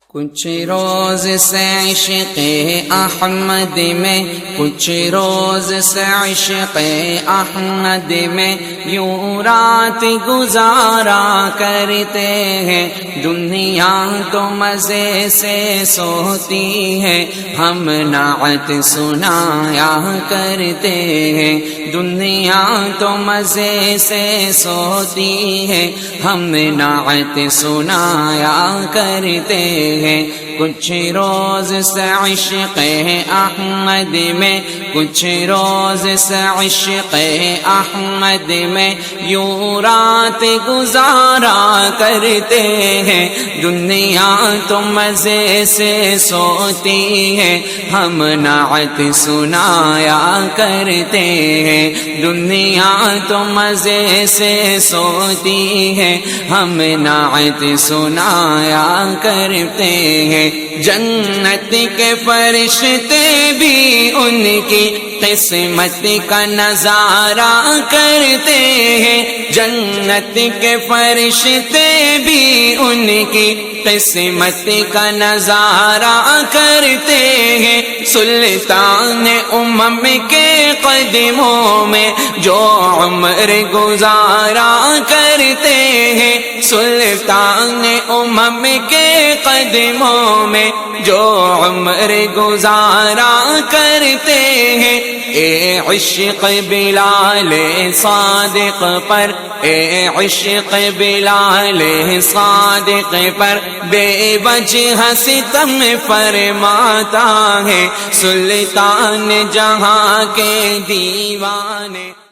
کچھ روز سے عشق احمد میں، کچھ روز سے عشق احمد میں یوں رات گزارا کرتے ہیں۔ دنیا تو مزے سے سوتی ہے، ہم نعت سنایا کرتے ہیں۔ دنیا تو مزے سے سوتی ہے، ہم نعت سنایا کرتے ہیں۔ کچھ روز سے عشق احمد میں، کچھ روز سے عشق احمد میں یوں رات گزارا کرتے ہیں۔ دنیا تو مزے سے سوتی ہے، ہم نعت سنایا کرتے ہیں۔ دنیا تو مزے سے سوتی ہے، ہم نعت سنایا کرتے ہیں۔ جنت کے فرشتے بھی ان کی قسمت کا نظارہ کرتے ہیں۔ جنت کے فرشتے بھی ان کی قسمت کا نظارہ کرتے ہیں۔ سلطان امم کے قدموں میں جو عمر گزارا کرتے ہیں۔ سلطان امم کے قدموں میں جو عمر گزارا کرتے ہیں۔ اے عشق بلال صادق پر، اے عشق بلال صادق پر بے وجہ ستم فرماتا ہے سلطان جہاں کے دیوانے۔